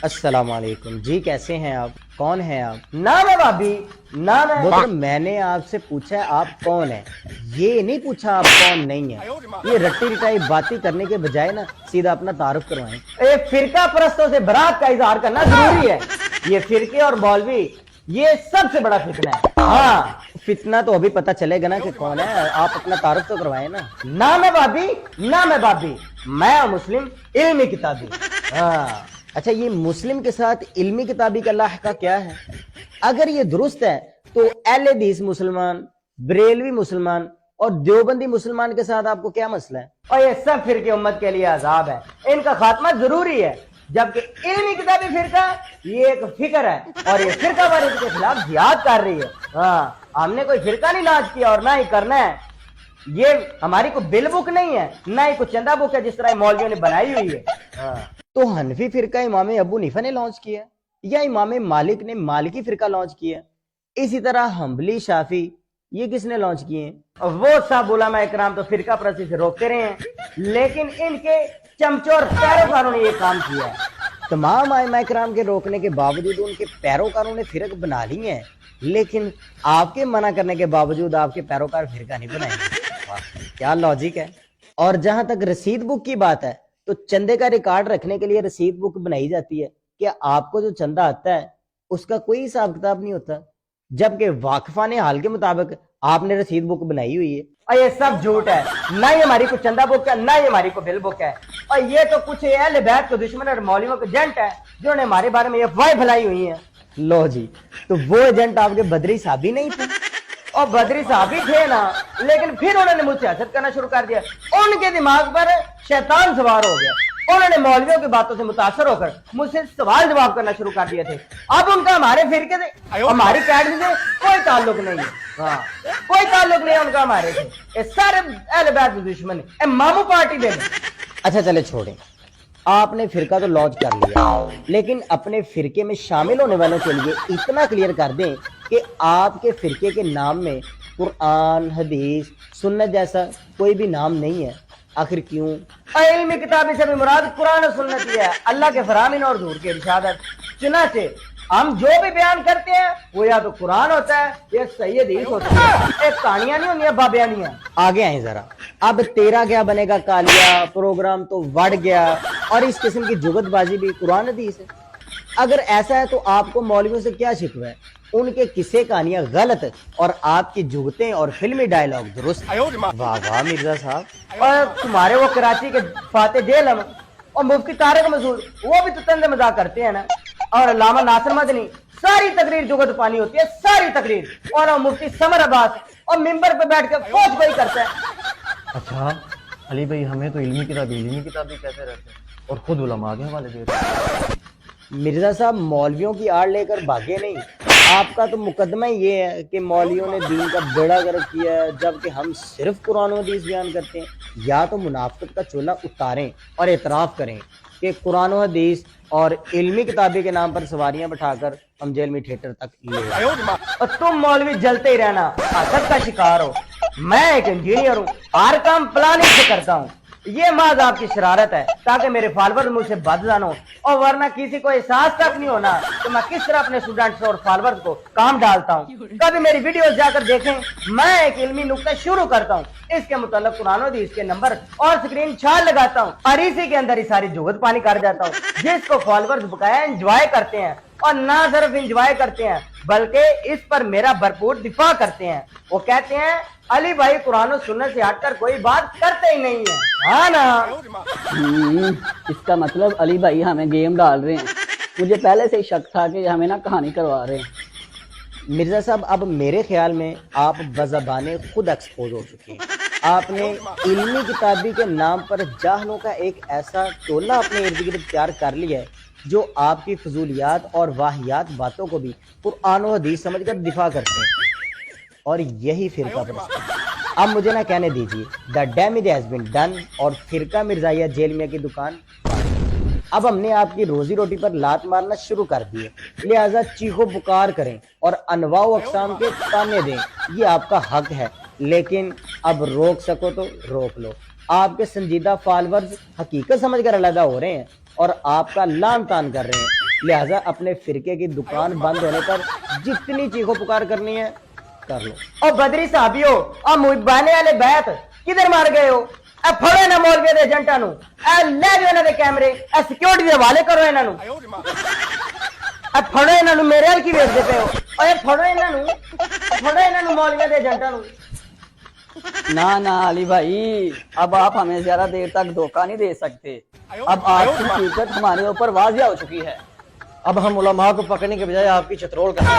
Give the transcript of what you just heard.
السلام علیکم جی، کیسے ہیں آپ؟ کون ہیں آپ؟ نام ہے بھابھی، نام ہے وہ میں نے آپ سے پوچھا ہے آپ کون ہیں، یہ نہیں پوچھا آپ کون نہیں ہیں۔ یہ رٹی رٹائی باتیں کرنے کے بجائے نا سیدھا اپنا تعارف کروائیں۔ فرقہ پرستوں سے برات کا اظہار کرنا ضروری ہے۔ یہ فرقے اور مولوی یہ سب سے بڑا فتنہ ہے۔ ہاں فتنہ تو ابھی پتہ چلے گا نا کہ کون ہے، آپ اپنا تعارف تو کروائیں نا۔ نام ہے بھابھی، نام ہے بھابھی، میں مسلم علمی کتابی۔ ہاں اچھا، یہ مسلم کے ساتھ علمی کتابی کا لاحقہ کیا ہے؟ اگر یہ درست ہے تو اہل حدیث مسلمان، بریلوی مسلمان اور دیوبندی مسلمان کے ساتھ آپ کو کیا مسئلہ ہے؟ اور یہ سب فرقے امت کے لیے عذاب ہے، ان کا خاتمہ ضروری ہے۔ جبکہ علمی کتابی فرقہ یہ ایک فکر ہے اور یہ فرقہ واریت کے خلاف جہاد کر رہی ہے۔ ہاں ہم نے کوئی فرقہ نہیں لانچ کیا اور نہ ہی کرنا ہے۔ یہ ہماری کوئی بل بک نہیں ہے، نہ ہی کوئی چندہ بک ہے جس طرح مولویوں نے بنائی ہوئی ہے۔ تو حنفی فرقہ امام ابو حنیفہ نے لانچ کیا یا امام مالک نے مالکی فرقہ لانچ کیا؟ اسی طرح حنبلی، شافعی یہ کس نے لانچ کیے ہیں؟ وہ سب علماء اکرام تو فرقہ پرستی سے روکتے رہے ہیں، لیکن ان کے چمچوں اور پیروکاروں نے یہ کام کیا ہے۔ تمام ائمہ کرام کے روکنے کے باوجود ان کے پیروکاروں نے فرق بنا لی ہیں، لیکن آپ کے منع کرنے کے باوجود آپ کے پیروکار فرقہ نہیں بنائیں گے۔ کیا لاجک ہے؟ اور جہاں تک رسید بک کی بات ہے تو چندے کا ریکارڈ رکھنے کے لیے رسید بک بنائی جاتی ہے کہ آپ کو جو چندہ آتا ہے اس کا کوئی حساب کتاب نہیں ہوتا، جبکہ واقفان حال کے مطابق آپ نے رسید بک بنائی ہوئی ہے۔ اور یہ سب جھوٹ ہے، نہ ہی ہماری کو چندہ بک ہے، نہ ہی ہماری کو بل بک ہے۔ اور یہ تو کچھ اہل بیت کے دشمن اور مولویوں کے ایجنٹ ہے جنہوں نے ہمارے بارے میں یہ افواہیں پھیلائی ہوئی ہیں۔ لو جی، تو وہ ایجنٹ آپ کے بدری صحابی نہیں تھے؟ اور بدری صحابی تھے نا، لیکن پھر انہوں نے مجھ سے حسد کرنا شروع کر دیا۔ ان کے دماغ پر شیطان سوار ہو گیا، انہوں نے مولویوں کی باتوں سے متاثر ہو کر مجھ سے سوال جواب کرنا شروع کر دیے تھے۔ اب ان کا ہمارے فرقے سے، ہماری اکیڈمی سے کوئی تعلق نہیں ہے۔ ہاں کوئی تعلق نہیں ہے ان کا ہمارے سے، یہ سارے اہل بیت کے دشمن ہیں، مامو پارٹی دے دیں۔ اچھا چلے چھوڑیں، آپ نے فرقہ تو لانچ کر لیا، لیکن اپنے فرقے میں شامل ہونے والوں کے لیے اتنا کلیئر کر دیں کہ آپ کے فرقے کے نام میں قرآن، حدیث، سنت جیسا کوئی بھی نام نہیں ہے۔ آخر کیوں؟ علمی کتابی سے بھی مراد قرآن و سنت ہی ہے، اللہ کے فرامین اور حضور کے ارشادات۔ چنانچہ ہم جو بھی بیان کرتے ہیں وہ یا تو قرآن ہوتا ہے یا صحیح حدیث ہوتا ہے، ایک کہانیاں نہیں ہوتی، بابیانیاں۔ آگے آئیں ذرا، اب تیرا کیا بنے گا کالیا پروگرام تو وڑ گیا، اور اس قسم کی جگت بازی بھی قرآن حدیث ہے۔ اگر ایسا ہے تو آپ کو مولویوں سے کیا شکوہ ہے؟ ان کے قصے کہانیاں غلط اور آپ کی جگتیں اور فلمی ڈائلاگ درست۔ واہ واہ مرزا صاحب۔ اور تمہارے وہ کراچی کے فاتح جیلم اور مفتی طارق مسعود وہ بھی تو طنز مذاق کرتے ہیں نا، اور علامہ ناصر مدنی ساری تقریر جگت پانی ہوتی ہے، ساری تقریر، اور مفتی سمر عباس اور ممبر پہ بیٹھ کے فوج گئی کرتا ہے۔ اچھا علی بھائی، ہمیں تو علمی کتابی کہتے رہتے ہیں اور خود علماء کے حوالے دے رہے ہیں۔ مرزا صاحب مولویوں کی آڑ لے کر بھاگے نہیں، آپ کا تو مقدمہ یہ ہے کہ مولویوں نے دین کا بیڑا گرک کیا ہے، جبکہ ہم صرف قرآن و حدیث بیان کرتے ہیں۔ یا تو منافقت کا چولہا اتاریں اور اعتراف کریں کہ قرآن و حدیث اور علمی کتابی کے نام پر سواریاں بٹھا کر ہم جیل میں تھیٹر تک لے آئے۔ اور تم مولوی جلتے ہی رہنا، حسد کا شکار ہو۔ میں ایک انجینئر ہوں، ہر کام پلاننگ سے کرتا ہوں۔ یہ محض آپ کی شرارت ہے تاکہ میرے فالوور مجھ سے بد جانو، اور ورنہ کسی کو احساس تک نہیں ہونا کہ میں کس طرح اپنے اسٹوڈنٹس اور فالوورز کو کام ڈالتا ہوں۔ کبھی میری ویڈیوز جا کر دیکھیں، میں ایک علمی نقطہ شروع کرتا ہوں، اس کے متعلق قرآن و حدیث کے نمبر اور سکرین شاٹ لگاتا ہوں، اور اسی کے اندر ہی ساری جگت پانی کر جاتا ہوں، جس کو فالوورز بقایا انجوائے کرتے ہیں، اور نہ صرف انجوائے کرتے ہیں بلکہ اس پر میرا بھرپور دفاع کرتے ہیں۔ وہ کہتے ہیں علی بھائی قرآن و سنت سے ہٹ کر کوئی بات کرتے ہی نہیں ہے، ہاں نا؟ اس کا مطلب علی بھائی ہمیں گیم ڈال رہے ہیں۔ مجھے پہلے سے ہی شک تھا کہ ہمیں نا کہانی کروا رہے ہیں۔ مرزا صاحب اب میرے خیال میں آپ بزبان خود ایکسپوز ہو چکے ہیں۔ آپ نے علمی کتابی کے نام پر جاہلوں کا ایک ایسا ٹولہ اپنے ارد گرد تیار کر لیا ہے جو آپ کی فضولیات اور واہیات باتوں کو بھی قرآن و حدیث سمجھ کر دفاع کرتے ہیں، اور یہی فرقہ پرستی ہے۔ اب مجھے نہ کہنے دیجیے the damage has been done, اور فرقہ مرزائیہ جیل میں کی دکان۔ اب ہم نے آپ کی روزی روٹی پر لات مارنا شروع کر دی ہے، لہٰذا چیخو پکار کریں اور انواع و اقسام کے تانے دیں، یہ آپ کا حق ہے، لیکن اب روک سکو تو روک لو۔ آپ کے سنجیدہ فالورز حقیقت سمجھ کر علیحدہ ہو رہے ہیں اور آپ کا لان تان کر رہے ہیں۔ لہٰذا اپنے فرقے کی دکان بند ہونے پر جتنی چیخو پکار کرنی ہے کر لو۔ او بدری صحابیو او محبانے والے بیت کدھر مار گئے ہو؟ اے پھڑو نہ مولوی دے ایجنٹاں نو، اے لے جو انہاں دے کیمرے، اے سیکیورٹی دے حوالے کرو انہاں نو، اے پھڑو انہاں نو، میرے ال کی ویکھدے پے ہو؟ اوے پھڑو انہاں نو مولوی دے ایجنٹاں نو۔ نہ علی بھائی، اب آپ ہمیں زیادہ دیر تک دھوکہ نہیں دے سکتے، اب آپ کی حقیقت ہمارے اوپر واضح ہو چکی ہے۔ اب ہم علماء کو پکڑنے کے بجائے آپ کی چترول کریں گے۔